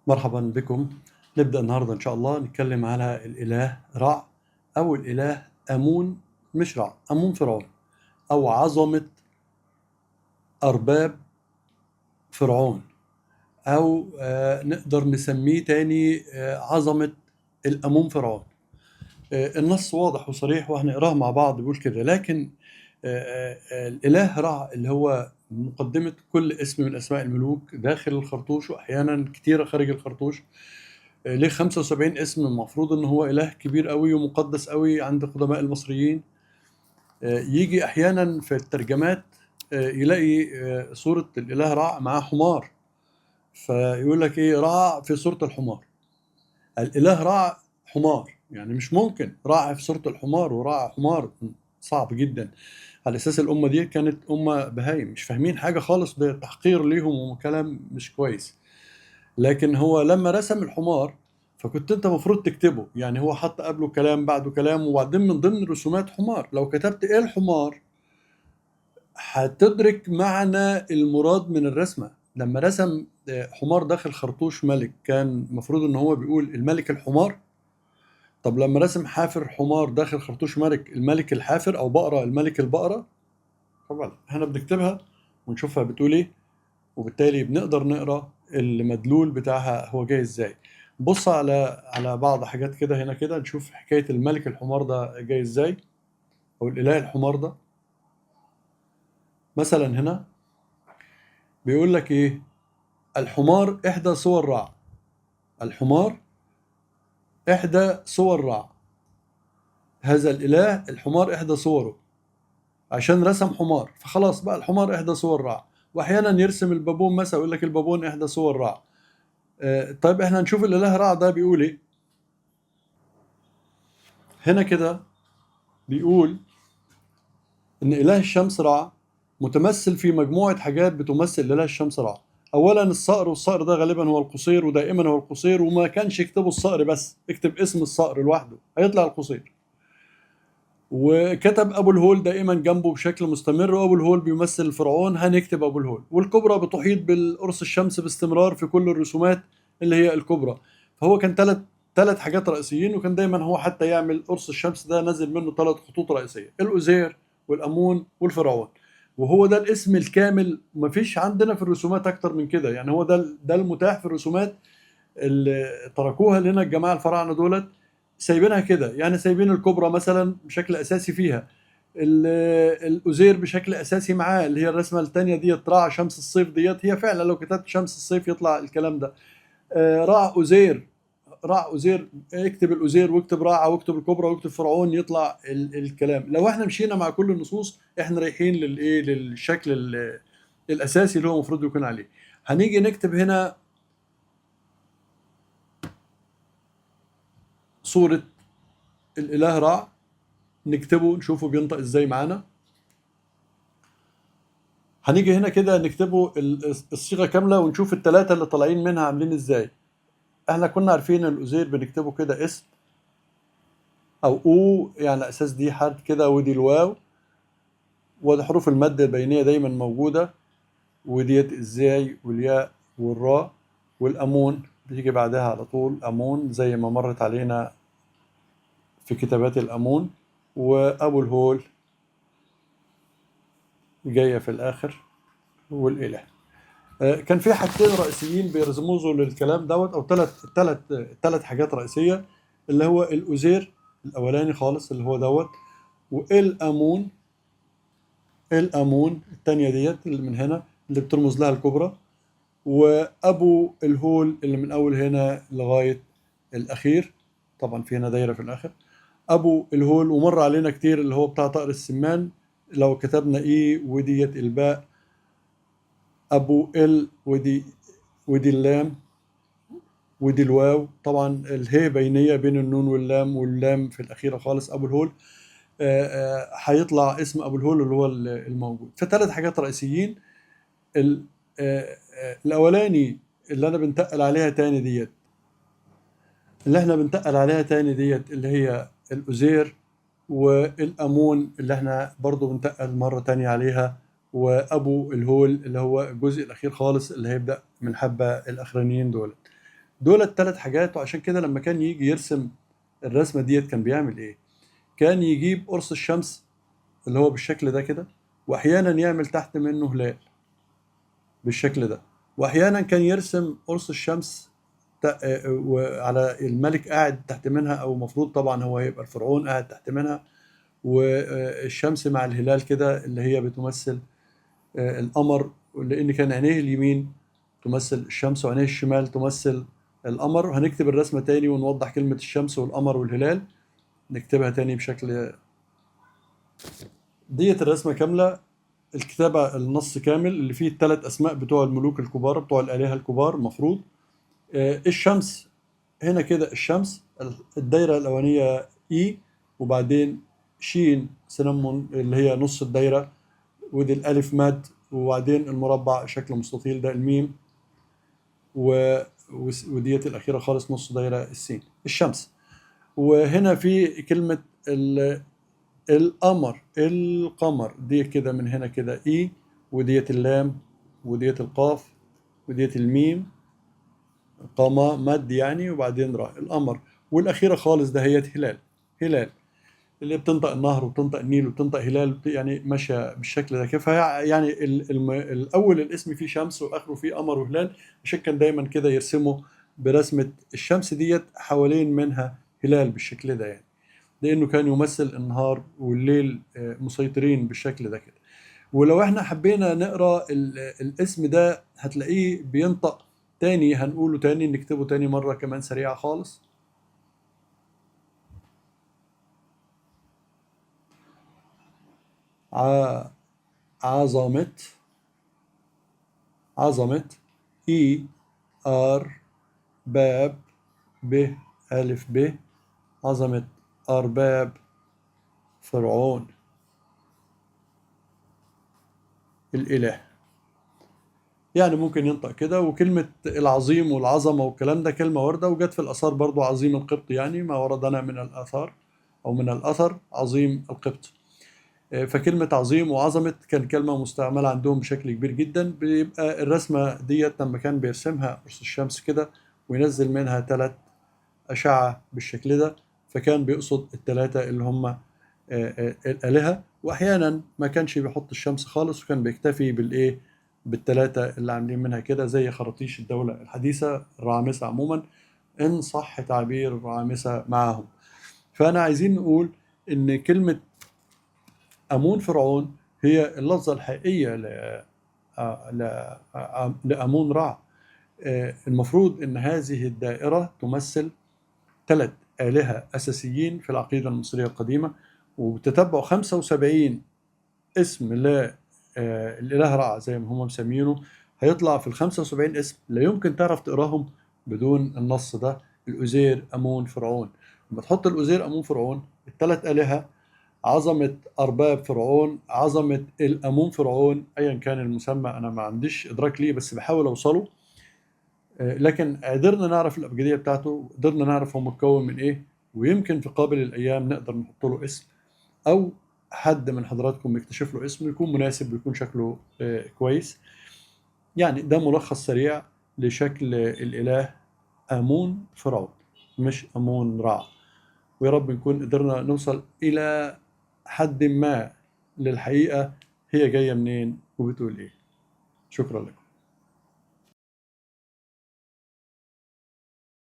مرحبا بكم. نبدأ النهاردة إن شاء الله نتكلم على الإله رع أو الإله أمون، مش رع، أمون فرعون، أو عظمة أرباب فرعون، أو نقدر نسميه تاني عظمة الأمون فرعون. النص واضح وصريح وهنقراه مع بعض بيقول كده، لكن الإله رع اللي هو مقدمة كل اسم من أسماء الملوك داخل الخرطوش وأحيانا كتيرة خارج الخرطوش. ليه 75 اسم؟ المفروض ان هو اله كبير قوي ومقدس قوي عند قدماء المصريين. يجي احيانا في الترجمات يلاقي صورة الاله رع معاه حمار، فيقول لك ايه رع في صورة الحمار. الاله رع حمار، يعني مش ممكن رع في صورة الحمار ورع حمار، صعب جدا. على اساس الامة دي كانت امة بهايم مش فاهمين حاجة خالص، بتحقير ليهم وكلام مش كويس. لكن هو لما رسم الحمار فكنت انت المفروض تكتبه، يعني هو حط قبله كلام بعده كلام وبعدين من ضمن الرسومات حمار. لو كتبت ايه الحمار هتدرك معنى المراد من الرسمة. لما رسم حمار داخل خرطوش ملك كان المفروض ان هو بيقول الملك الحمار. طب لما رسم حافر حمار داخل خرطوش ملك، الملك الحافر، او بقرة الملك البقرة. طبعا احنا بنكتبها ونشوفها بتقول ايه، وبالتالي بنقدر نقرا المدلول بتاعها هو جاي ازاي. بص على بعض حاجات كده هنا كده نشوف حكاية الملك الحمار ده جاي ازاي، او الاله الحمار ده. مثلا هنا بيقول لك ايه، الحمار احدى صور رع. الحمار احدى صور رع، هذا الاله الحمار احدى صوره، عشان رسم حمار فخلاص بقى الحمار احدى صور رع. واحيانا يرسم البابون مثلا يقول لك البابون احدى صور رع. طيب احنا نشوف الاله رع ده بيقول ايه هنا كده. بيقول إن إله الشمس رع متمثل في مجموعة حاجات بتمثل إله الشمس رع. أولا الصقر، والصقر ده غالبا هو القصير، ودائما هو القصير، وما كانش يكتبوا الصقر بس، اكتب اسم الصقر لوحده هيطلع القصير. وكتب أبو الهول دائما جنبه بشكل مستمر، وأبو الهول بيمثل الفرعون هنكتب أبو الهول. والكبرى بتحيط بالقرص الشمس باستمرار في كل الرسومات اللي هي الكبرى. فهو كان ثلاث حاجات رئيسيين، وكان دايما هو حتى يعمل قرص الشمس ده نزل منه ثلاث خطوط رئيسيه، الأزير والأمون والفرعون. وهو ده الاسم الكامل، مفيش عندنا في الرسومات اكتر من كده، يعني هو ده المتاح في الرسومات اللي تركوها لنا الجماعه الفراعنه دولت. سايبينها كده، يعني سايبين الكبرى مثلا بشكل اساسي فيها، الأزير بشكل اساسي معاه، اللي هي الرسمه الثانيه ديت رع شمس الصيف ديت، هي فعلا لو كتبت شمس الصيف يطلع الكلام ده. رع أزير، رع أزير، اكتب الأزير واكتب رع واكتب الكبرى واكتب فرعون يطلع الكلام. لو احنا مشينا مع كل النصوص احنا رايحين للايه، للشكل الاساسي اللي هو المفروض يكون عليه. هنيجي نكتب هنا صورة الإله رع، نكتبه نشوفه بينطق ازاي معانا. هنيجي هنا كده نكتبه الصيغة كاملة ونشوف الثلاثة اللي طالعين منها عاملين ازاي. احنا كنا عارفين الأزير بنكتبه كده اسم او او، يعني على اساس دي حرف كده ودي الواو، وده حروف المد البينية دايما موجودة، وديت ازاي والياء والراء. والأمون بيجي بعدها على طول أمون زي ما مرت علينا في كتابات الأمون. وأبو الهول جاية في الآخر، والإله. كان في حاجتين رئيسيين بيرمزوا للكلام دوت، أو ثلاث حاجات رئيسية، اللي هو الأزير الأولاني خالص اللي هو دوت، والأمون، الأمون الثانية ديت اللي من هنا اللي بترمز لها الكبرى، وأبو الهول اللي من أول هنا لغاية الأخير، طبعا في هنا دايرة في الآخر. أبو الهول ومر علينا كتير اللي هو بتاع طائر السمان، لو كتبنا إيه وديت الباء، أبو ودي اللام، ودي الواو، طبعا الهي بينية بين النون واللام، واللام في الأخيرة خالص أبو الهول. هيطلع اسم أبو الهول اللي هو الموجود. فثلاث حاجات رئيسيين. الأولاني اللي أنا بنتقل عليها تاني ديت، اللي احنا بنتقل عليها تاني ديت اللي هي الأزير، والأمون اللي احنا برضو بنتقل مرة تانية عليها، وأبو الهول اللي هو الجزء الأخير خالص اللي هيبدأ من حبة الأخرانيين دول. دول الثلاث حاجات. وعشان كده لما كان يجي يرسم الرسمة ديت كان بيعمل ايه؟ كان يجيب قرص الشمس اللي هو بالشكل ده كده، واحيانا يعمل تحت منه هلال بالشكل ده، واحيانا كان يرسم قرص الشمس وعلى الملك قاعد تحت منها، او مفروض طبعا هو يبقى الفرعون قاعد تحت منها، والشمس مع الهلال كده اللي هي بتمثل القمر، لان كان عينيه اليمين تمثل الشمس وعينيه الشمال تمثل القمر. هنكتب الرسمة تاني ونوضح كلمة الشمس والقمر والهلال، نكتبها تاني بشكل ديت الرسمة كاملة. الكتابة النص كامل اللي فيه الثلاث أسماء بتوع الملوك الكبار بتوع الآلهة الكبار مفروض. الشمس هنا كده، الشمس الدايرة الأولانية إي، وبعدين شين سينمون اللي هي نص الدايرة، ودي الألف ماد، وبعدين المربع شكل مستطيل ده الميم، وديت الأخيرة خالص نص دايرة السين الشمس. وهنا في كلمة القمر، القمر دي كده من هنا كده إي، وديت اللام، وديت القاف، وديت الميم، قامة مد يعني، وبعدين راء القمر. والأخيرة خالص ده هي هلال، هلال اللي بتنطق النهر وبتنطق النيل وبتنطق هلال، يعني ماشية بالشكل ده كيف يعني الأول الاسم فيه شمس وآخره فيه قمر وهلال، عشان كان دايما كده يرسموا برسمة الشمس ديت حوالين منها هلال بالشكل ده يعني، لأنه كان يمثل النهار والليل مسيطرين بالشكل ده كده. ولو احنا حبينا نقرا الاسم ده هتلاقيه بينطق تاني، هنقوله تاني نكتبه تاني مرة كمان سريعة خالص. ع- عظمة، عظمة، اي ار باب ب ألف ب، عظمة أرباب فرعون الإله. يعني ممكن ينطق كده. وكلمة العظيم والعظمة والكلام ده كلمة واردة، وجت في الآثار برضو عظيم القبط، يعني ما وردنا من الآثار أو من الأثر عظيم القبط. فكلمة عظيم وعظمة كان كلمة مستعملة عندهم بشكل كبير جدا. بيبقى الرسمة ديت لما كان بيرسمها قرص الشمس كده وينزل منها ثلاث أشعة بالشكل ده، فكان بيقصد الثلاثة اللي هم الآلهة. وأحيانا ما كانش بيحط الشمس خالص، وكان بيكتفي بالإيه، بالثلاثة اللي عاملين منها كده زي خراطيش الدولة الحديثة الرامسة عموما، إن صح تعبير الرامسة معهم. فأنا عايزين نقول إن كلمة أمون فرعون هي اللفظة الحقيقية لأمون رع. المفروض إن هذه الدائرة تمثل ثلاث آلهة أساسيين في العقيدة المصرية القديمة، وبتتبع 75 اسم للإله رع زي ما هم مسمينه. هيطلع في ال 75 اسم لا يمكن تعرف تقراهم بدون النص ده، الأزير أمون فرعون. لما تحط الأزير أمون فرعون الثلاث آلهة، عظمة أرباب فرعون، عظمة الأمون فرعون، أيا كان المسمى أنا ما عنديش إدراك ليه بس بحاول أوصله. لكن قدرنا نعرف الأبجدية بتاعته، قدرنا نعرف هو متكون من إيه، ويمكن في قابل الأيام نقدر نحط له اسم، أو حد من حضراتكم يكتشف له اسم يكون مناسب ويكون شكله كويس. يعني ده ملخص سريع لشكل الإله آمون فرعون، مش آمون رع. ويا رب نكون قدرنا نوصل إلى حد ما للحقيقة هي جاية منين وبتقول إيه. شكرا لكم.